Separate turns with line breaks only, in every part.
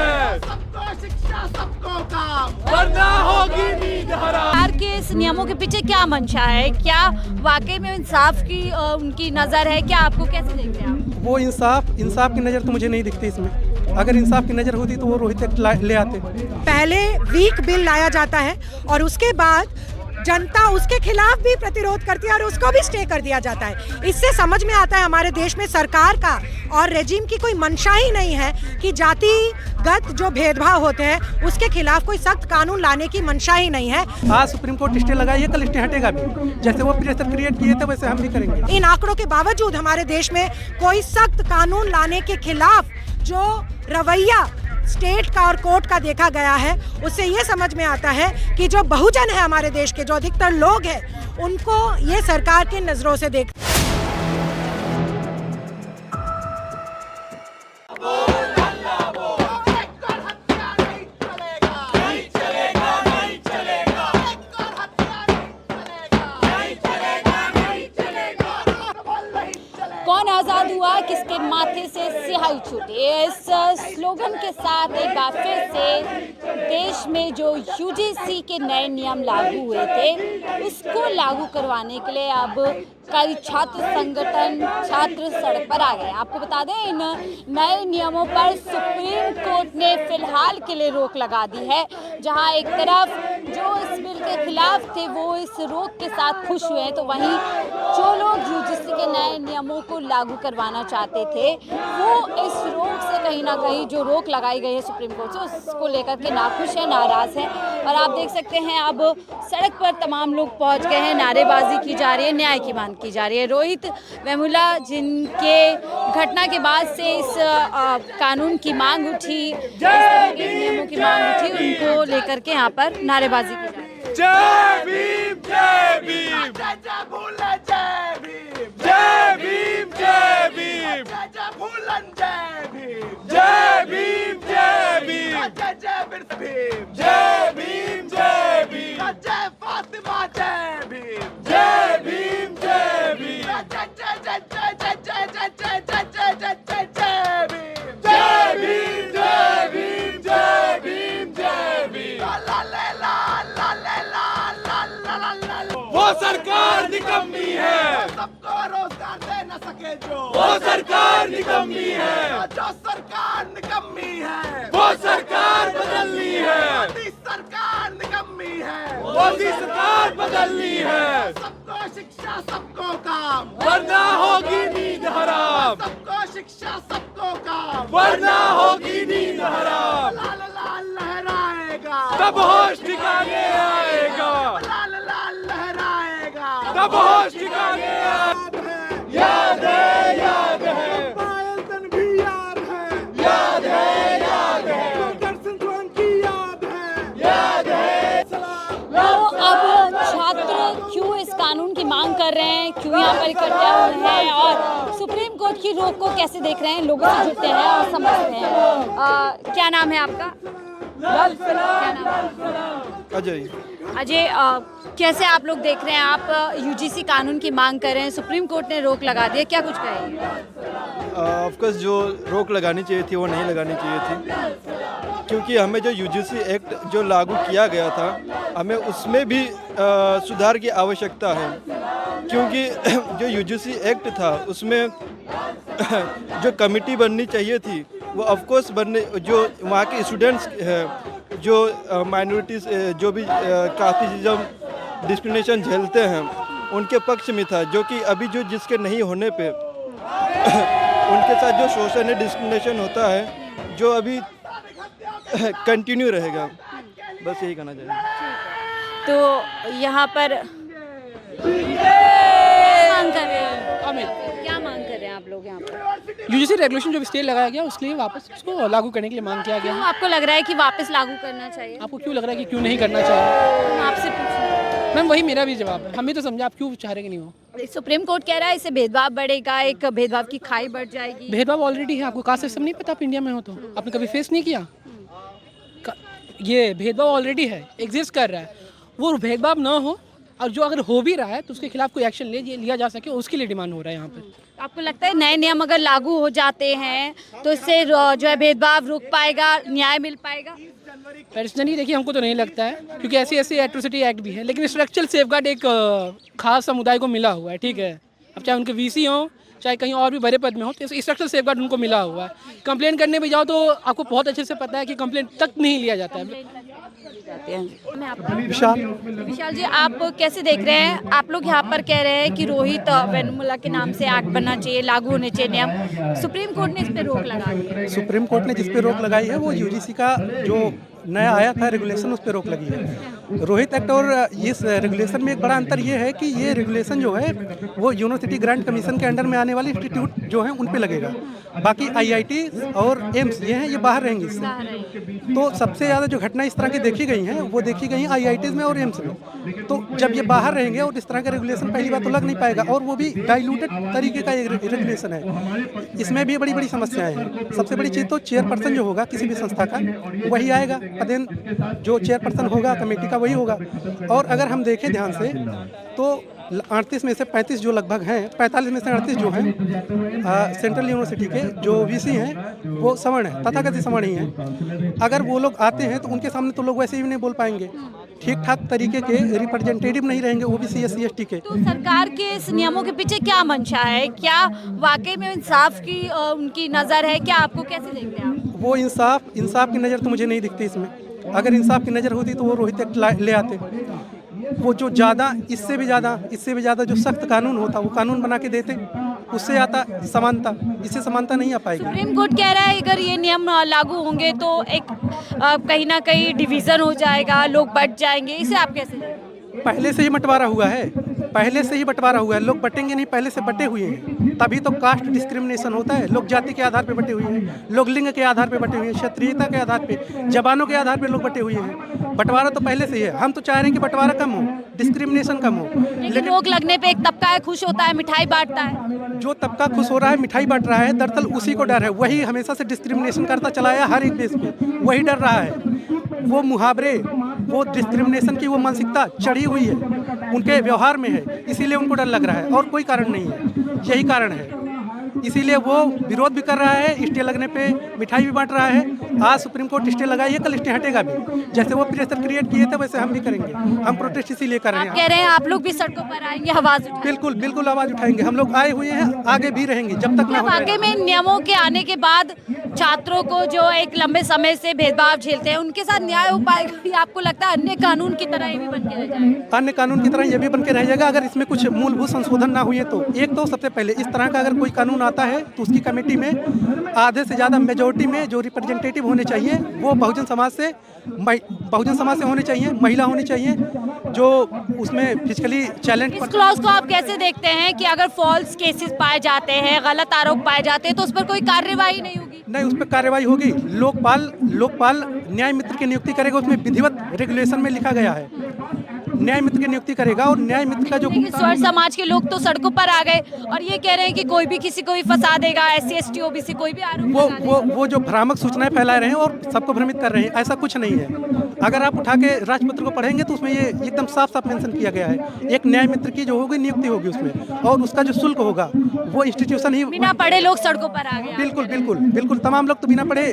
है,
सबको शिक्षा सबको काम,
वरना होगी नींद हराम।
सरकार के इस नियमों के पीछे क्या मंशा है? क्या वाकई में इंसाफ की उनकी नज़र है? क्या आपको कैसे देखते हैं आप?
वो इंसाफ की नज़र तो मुझे नहीं दिखती इसमें। अगर इंसाफ की नज़र होती तो वो रोहित तक ले आते।
पहले वीक बिल लाया जाता है और उसके बाद जनता उसके खिलाफ भी प्रतिरोध करती है और उसको भी स्टे कर दिया जाता है। इससे समझ में आता है हमारे देश में सरकार का और रेजिम की कोई मंशा ही नहीं है कि जातिगत जो भेदभाव होते हैं उसके खिलाफ कोई सख्त कानून लाने की मंशा ही नहीं है।
आज सुप्रीम कोर्ट स्टे लगाई है, कल स्टे हटेगा भी। जैसे वो प्रेशर क्रिएट किए थे वैसे हम भी करेंगे।
इन आंकड़ों के बावजूद हमारे देश में कोई सख्त कानून लाने के खिलाफ जो रवैया स्टेट का और कोर्ट का देखा गया है, उससे ये समझ में आता है कि जो बहुजन है हमारे देश के, जो अधिकतर लोग हैं, उनको ये सरकार की नजरों से देख।
कौन आज़ाद हुआ, किसके माथे से सिहाई छूटी, इस स्लोगन के साथ एक बार फिर से देश में जो यूजीसी के नए नियम लागू हुए थे उसको लागू करवाने के लिए अब कई छात्र संगठन, छात्र सड़क पर आ गए। आपको बता दें, इन नए नियमों पर सुप्रीम कोर्ट ने फिलहाल के लिए रोक लगा दी है। जहां एक तरफ जो इस बिल के खिलाफ थे वो इस रोक के साथ खुश हुए हैं, तो वहीं जो लोग यूजीसी के नए नियमों को लागू करवाना चाहते थे वो इस रोक से कहीं ना कहीं, जो रोक लगाई गई है सुप्रीम कोर्ट से, उसको लेकर के नाखुश है, नाराज है। और आप देख सकते हैं अब सड़क पर तमाम लोग पहुंच गए हैं, नारेबाजी की जा रही है, न्याय की मांग की जा रही है। रोहित वेमुला, जिनके घटना के बाद से इस कानून की मांग उठी, इस तरह के नियमों की मांग उठी, उनको लेकर के यहाँ पर नारेबाजी की जा रही है।
जय भीम, जय भीम,
जय भूलन जय भीम,
जय भीम, जय भीम,
जय भूलन जय भीम,
जय भीम, जय भीम,
जय बिरसा भीम,
जय भीम, जय भीम,
जय फातिमा जय भीम,
जय भीम, जय भीम,
जय जय जय जय जय जय जय जय जय जय जय जय जय भीम,
जय भीम, जय भीम, जय भीम, जय भीम।
ला ला ला ला ला ला ला ला ला ला ला।
वो सरकार निकम्मी है,
सबको रोजगार दे न सके जो,
वो सरकार निकम्मी है,
जो सरकार निकम्मी है,
वो सरकार बदलनी है,
मोदी सरकार निकम्मी है,
मोदी सरकार बदलनी है,
सबको शिक्षा सबको काम,
वरना होगी नींद हराम,
सबको शिक्षा सबको काम,
वरना होगी नींद हराम।
लाल लाल लहराएगा,
तब होश ठिकाने आएगा,
लाल लाल लहराएगा,
तब होश ठिकाने आएगा। याद है, याद है,
पायल तन भी याद है,
याद है, याद है,
दर्शन जोन की याद है,
याद है।
तो अब छात्र क्यों इस कानून की मांग कर रहे हैं, क्यों यहाँ पर इकट्ठे हुए हैं और सुप्रीम कोर्ट की रोक को कैसे देख रहे हैं, लोगों से जुड़ते हैं और समझते हैं। क्या नाम है आपका? क्या नाम है?
अजय।
अजय, कैसे आप लोग देख रहे हैं? आप यूजीसी कानून की मांग कर रहे हैं, सुप्रीम कोर्ट ने रोक लगा दी है, क्या कुछ कहेंगे?
ऑफकोर्स जो रोक लगानी चाहिए थी वो नहीं लगानी चाहिए थी, क्योंकि हमें जो यूजीसी एक्ट जो लागू किया गया था हमें उसमें भी सुधार की आवश्यकता है, क्योंकि जो यूजीसी एक्ट था उसमें जो कमेटी बननी चाहिए थी वो ऑफकोर्स बनने, जो वहाँ के स्टूडेंट्स हैं जो माइनॉरिटीज़ जो भी कास्टिज्म डिस्क्रिमिनेशन झेलते हैं उनके पक्ष में था, जो कि अभी जो जिसके नहीं होने पे उनके साथ जो शोषण है, डिस्क्रिमिनेशन होता है, जो अभी कंटिन्यू रहेगा। बस यही कहना चाहिए।
तो यहाँ पर मांग कर रहे हैं, क्या मांग कर रहे हैं आप लोग यहाँ पर?
यूजीसी रेगुलेशन जो स्टे लगाया गया उसके लिए वापस उसको लागू करने के लिए मांग किया गया
क्यों
है।
आपको लग रहा है कि वापस लागू करना चाहिए?
आपको क्यों लग रहा है कि क्यों नहीं करना चाहिए?
आपसे पूछना।
मैम वही मेरा भी जवाब है, हम भी तो समझा आप क्यों चाह रहे कि नहीं हो।
सुप्रीम कोर्ट कह रहा है इससे भेदभाव बढ़ेगा, एक भेदभाव की खाई बढ़ जाएगी।
भेदभाव ऑलरेडी है, आपको कास्ट सिस्टम नहीं पता, आप इंडिया में हो तो आपने कभी फेस नहीं किया। ये भेदभाव ऑलरेडी है, एग्जिस्ट कर रहा है। वो भेदभाव ना हो, और जो अगर हो भी रहा है तो उसके खिलाफ कोई एक्शन लिया जा सके, उसके लिए डिमांड हो रहा है यहाँ पर।
आपको लगता है नए नियम अगर लागू हो जाते हैं तो इससे जो है भेदभाव रुक पाएगा, न्याय मिल पाएगा?
पर्सनली देखिए हमको तो नहीं लगता है, क्योंकि ऐसे एट्रोसिटी एक्ट भी है, लेकिन स्ट्रक्चरल सेफगार्ड एक खास समुदाय को मिला हुआ है, ठीक है। अब चाहे उनके वीसी हों, चाहे कहीं और भी बड़े पद में हो, तो स्ट्रक्चरल सेफगार्ड उनको मिला हुआ है। कंप्लेंट करने भी जाओ तो आपको बहुत अच्छे से पता है कि कंप्लेंट तक नहीं लिया जाता है।
विशाल जी, आप कैसे देख रहे हैं? आप लोग यहाँ पर कह रहे हैं कि रोहित वेमुला के नाम से एक्ट बनना चाहिए, लागू होने चाहिए नियम। सुप्रीम कोर्ट ने इस पे रोक लगा दी है।
सुप्रीम कोर्ट ने जिस पे रोक लगाई है वो यूजीसी का जो नया आया था रेगुलेशन, उस पे रोक लगी है। रोहित एक्ट और इस रेगुलेशन में एक बड़ा अंतर ये है कि ये रेगुलेशन जो है वो यूनिवर्सिटी ग्रांट कमीशन के अंडर में आने वाले इंस्टीट्यूट जो हैं उन पे लगेगा। बाकी आईआईटी और एम्स ये हैं, ये बाहर रहेंगे इससे। तो सबसे ज़्यादा जो घटना इस तरह की देखी गई हैं वो देखी गई हैं आईआईटीज़ में और एम्स में। तो जब ये बाहर रहेंगे और इस तरह का रेगुलेशन पहली बात तो लग नहीं पाएगा, और वो भी डाइल्यूटेड तरीके का रेगुलेशन है। इसमें भी बड़ी बड़ी समस्याएं हैं। सबसे बड़ी चीज़ तो चेयरपर्सन जो होगा किसी भी संस्था का वही आएगा, पदेन जो चेयरपर्सन होगा कमेटी का वही होगा। और अगर हम देखें ध्यान से तो 38 में से 35 जो लगभग हैं, 45 में से 38 जो हैं सेंट्रल यूनिवर्सिटी के जो वीसी हैं वो सवर्ण हैं, तथाकथित सवर्ण ही हैं। अगर वो लोग आते हैं तो उनके सामने तो लोग वैसे ही नहीं बोल पाएंगे, ठीक ठाक तरीके के रिप्रेजेंटेटिव नहीं रहेंगे ओबीसी एससी एसटी के।
तो सरकार के इस नियमों के पीछे क्या मंशा है? क्या वाकई में इंसाफ की उनकी नज़र है? क्या आपको कैसे देखते हैं आप?
वो इंसाफ की नज़र तो मुझे नहीं दिखती इसमें। अगर इंसाफ की नज़र होती तो वो रोहित एक्ट ले आते। वो जो इससे भी ज़्यादा जो सख्त कानून होता वो कानून बना के देते, उससे आता समानता। इससे समानता नहीं आ पाएगी।
सुप्रीम कोर्ट कह रहा है अगर ये नियम लागू होंगे तो एक कहीं ना कहीं डिवीज़न हो जाएगा, लोग बट जाएंगे। इसे आप कैसे देखते हैं?
पहले से ही बंटवारा हुआ है, लोग बटेंगे नहीं, पहले से बटे हुए हैं। तभी तो कास्ट डिस्क्रिमिनेशन होता है। लोग जाति के आधार पे बटे हुए हैं, लोग लिंग के आधार पे बटे हुए हैं, क्षत्रियता के आधार पे, जबानों के आधार पे लोग बटे हुए हैं। बंटवारा तो पहले से ही है। हम तो चाह रहे हैं कि बंटवारा कम हो, डिस्क्रिमिनेशन कम हो।
लेकिन रोक लगने पे एक तबका है खुश होता है, मिठाई बांटता है।
जो तबका खुश हो रहा है, मिठाई बांट रहा है, दरअसल उसी को डर है। वही हमेशा से डिस्क्रिमिनेशन करता चला आया हर एक देश पे, वही डर रहा है। वो मुहावरे, वो डिस्क्रिमिनेशन की वो मानसिकता चढ़ी हुई है, उनके व्यवहार में है, इसीलिए उनको डर लग रहा है और कोई कारण नहीं है। यही कारण है, इसीलिए वो विरोध भी कर रहा है। स्टे लगने पे मिठाई भी बांट रहा है। आज सुप्रीम कोर्ट स्टे लगाई है, कल स्टे हटेगा भी। जैसे वो प्रेशर क्रिएट किए थे वैसे हम भी करेंगे। हम प्रोटेस्ट इसीलिए कर रहे हैं।
आप कह रहे हैं आप लोग भी सड़कों पर आएंगे, आवाज उठाएंगे?
बिल्कुल आवाज उठाएंगे। हम लोग आए हुए हैं, आगे भी रहेंगे जब तक ना हो जाए।
वाकई में नियमों के आने के बाद छात्रों को जो एक लंबे समय से भेदभाव झेलते हैं उनके साथ न्याय हो पाएगा? या आपको लगता है अन्य कानून की तरह ये भी बन के रह जाएगा?
अन्य कानून की तरह ये भी बन के रह जाएगा अगर इसमें कुछ मूलभूत संशोधन ना हुए तो। एक तो सबसे पहले इस तरह का अगर कोई कानून आता है तो उसकी कमेटी में आधे से ज़्यादा मेजोरिटी में जो रिप्रेजेंटेटिव होने चाहिए वो बहुजन समाज से होने चाहिए, महिला होनी चाहिए, जो उसमें फिजिकली चैलेंज।
इस क्लॉज को आप कैसे देखते हैं कि अगर फॉल्स केसेस पाए जाते हैं, गलत आरोप पाए जाते हैं तो उस पर कोई कार्यवाही नहीं होगी?
नहीं, उस पर कार्रवाई होगी। लोकपाल न्याय मित्र की नियुक्ति करेगा, उसमें विधिवत रेगुलेशन में लिखा गया है न्याय मित्र की नियुक्ति करेगा। और न्याय मित्र का जो
स्वर समाज के लोग तो सड़कों पर आ गए और ये कह रहे हैं कि कोई भी किसी को भी फंसा देगा, SC ST OBC कोई भी आरोप
वो जो भ्रामक सूचनाएं फैला रहे हैं और सबको भ्रमित कर रहे हैं, ऐसा कुछ नहीं है। अगर आप उठा के राजपत्र को पढ़ेंगे तो उसमें ये एकदम साफ साफ मेंशन किया गया है। एक न्याय मित्र की जो होगी नियुक्ति होगी उसमें, और उसका जो शुल्क होगा वो इंस्टीट्यूशन ही।
बिना पढ़े लोग सड़कों पर आ गए?
बिल्कुल तमाम लोग तो बिना पढ़े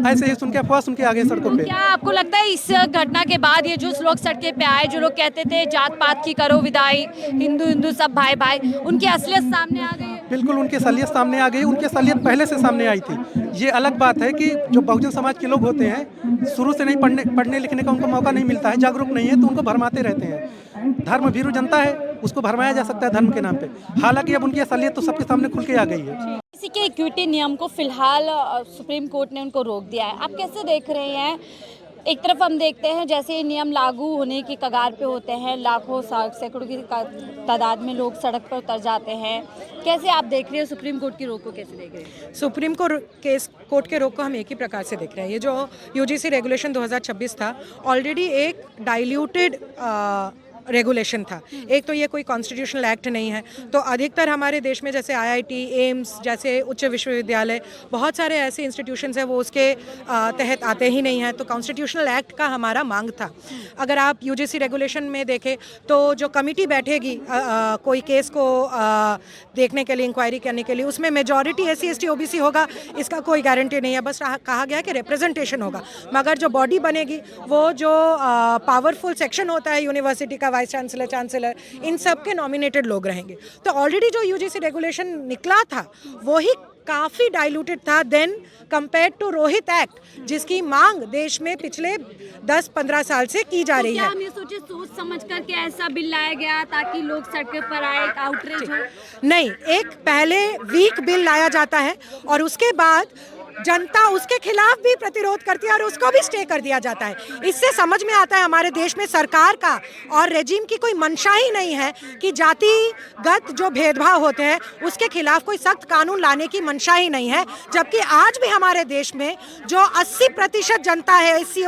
ऐसे ही सुन के अफवाह सुन के आ गए सड़कों पे।
क्या आपको लगता है इस घटना के बाद ये जो लोग सड़कें पे आए, जो लोग कहते थे जात पात की करो विदाई, हिंदू सब भाई भाई, उनकी असलियत सामने आ गई?
बिल्कुल उनकी असलियत सामने आ गई। उनकी असलियत पहले से सामने आई थी। ये अलग बात है कि जो बहुजन समाज के लोग होते हैं शुरू से नहीं पढ़ने लिखने का उनको मौका नहीं मिलता है, जागरूक नहीं है, तो उनको भरमाते रहते हैं। धर्म भीरू जनता है, उसको भरमाया जा सकता है धर्म के नाम पे। हालांकि अब उनकी असलियत तो सबके सामने खुल के आ गई है।
इसी के इक्विटी नियम को फिलहाल सुप्रीम कोर्ट ने उनको रोक दिया है। आप कैसे देख रहे हैं? एक तरफ हम देखते हैं जैसे ये नियम लागू होने की कगार पे होते हैं, लाखों सैकड़ों की तादाद में लोग सड़क पर उतर जाते हैं। कैसे आप देख रहे हो सुप्रीम कोर्ट की रोक को? कैसे देख रहे हैं?
सुप्रीम कोर्ट के रोक को हम एक ही प्रकार से देख रहे हैं। ये जो यूजीसी रेगुलेशन 2026 था, ऑलरेडी एक डाइल्यूटेड रेगुलेशन था। एक तो ये कोई कॉन्स्टिट्यूशनल एक्ट नहीं है, तो अधिकतर हमारे देश में जैसे IIT, एम्स जैसे उच्च विश्वविद्यालय, बहुत सारे ऐसे इंस्टीट्यूशंस हैं वो उसके तहत आते ही नहीं हैं, तो कॉन्स्टिट्यूशनल एक्ट का हमारा मांग था। अगर आप UGC रेगुलेशन में देखें तो जो कमिटी बैठेगी कोई केस को देखने के लिए, इंक्वायरी करने के लिए, उसमें मेजॉरिटी SC ST OBC होगा इसका कोई गारंटी नहीं है, बस कहा गया कि रिप्रेजेंटेशन होगा। मगर जो बॉडी बनेगी वो जो पावरफुल सेक्शन होता है यूनिवर्सिटी का, वाइस चांसलर, इन सब के नॉमिनेटेड लोग रहेंगे। तो ऑलरेडी जो UGC रेगुलेशन निकला था वो ही काफ़ी डाइल्यूटेड था than compared to Rohit act, जिसकी मांग देश में पिछले 10-15 साल से की जा रही है।
हम ये सोच समझ कर के ऐसा बिल लाया गया ताकि लोग सड़क पर आए, आउटरीच हो?
नहीं, एक पहले वीक बिल लाया जाता है और उसके बाद जनता उसके खिलाफ भी प्रतिरोध करती है और उसको भी स्टे कर दिया जाता है। इससे समझ में आता है हमारे देश में सरकार का और रेजिम की कोई मंशा ही नहीं है कि जातिगत जो भेदभाव होते हैं उसके खिलाफ कोई सख्त कानून लाने की मंशा ही नहीं है। जबकि आज भी हमारे देश में जो 80% जनता है SC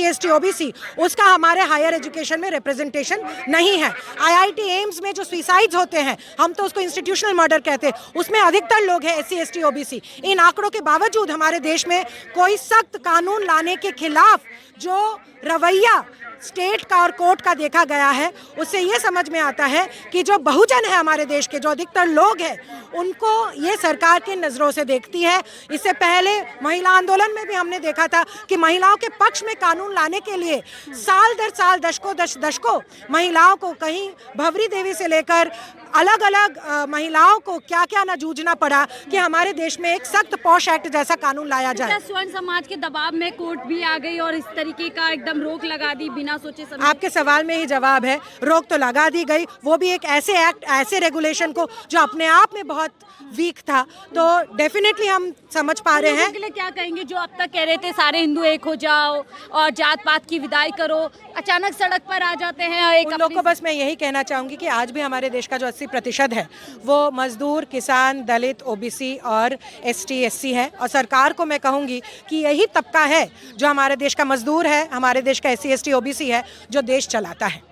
ST OBC, उसका हमारे हायर एजुकेशन में रिप्रेजेंटेशन नहीं है। IIT एम्स में जो सुसाइड्स होते हैं, हम तो उसको इंस्टीट्यूशनल मर्डर कहते हैं, उसमें अधिकतर लोग हैं SC ST OBC। इन आंकड़ों के बावजूद हमारे देश में कोई सख्त कानून लाने के खिलाफ जो रवैया स्टेट का और कोर्ट का देखा गया है, उससे ये समझ में आता है कि जो बहुजन है हमारे देश के, जो अधिकतर लोग हैं, उनको ये सरकार की नज़रों से देखती है। इससे पहले महिला आंदोलन में भी हमने देखा था कि महिलाओं के पक्ष में कानून लाने के लिए साल दर साल, दशकों महिलाओं को, कहीं भवरी देवी से लेकर अलग अलग महिलाओं को क्या क्या न जूझना पड़ा कि हमारे देश में एक सख्त पॉश एक्ट जैसा कानून लाया जाए।
स्वर्ण समाज के दबाव में कोर्ट भी आ गई और इस तरीके का एकदम रोक लगा दी बिना सोचे समझे।
आपके सवाल में ही जवाब है, रोक तो लगा दी गई, वो भी एक ऐसे एक्ट, ऐसे रेगुलेशन को जो अपने आप में बहुत वीक था। तो डेफिनेटली हम समझ पा रहे हैं।
के लिए क्या कहेंगे जो अब तक कह रहे थे सारे हिंदू एक हो जाओ और जात पात की विदाई करो, अचानक सड़क पर आ जाते हैं?
उन लोगों को बस मैं यही कहना चाहूँगी कि आज भी हमारे देश का जो 80% है वो मजदूर, किसान, दलित, OBC और ST SC है। और सरकार को मैं कहूँगी कि यही तबका है जो हमारे देश का मजदूर है, हमारे देश का SC ST OBC है, जो देश चलाता है।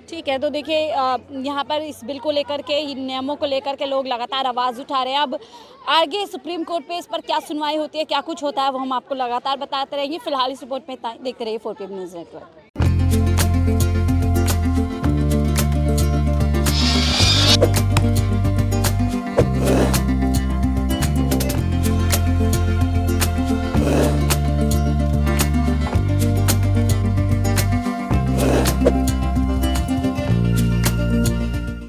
ठीक है, तो देखिए यहाँ पर इस बिल को लेकर के, इन नियमों को लेकर के लोग लगातार आवाज़ उठा रहे हैं। अब आगे सुप्रीम कोर्ट पे इस पर क्या सुनवाई होती है, क्या कुछ होता है, वो हम आपको लगातार बताते रहेंगे। फिलहाल इस रिपोर्ट में इतना ही। देखते रहिए 4PM न्यूज़ नेटवर्क।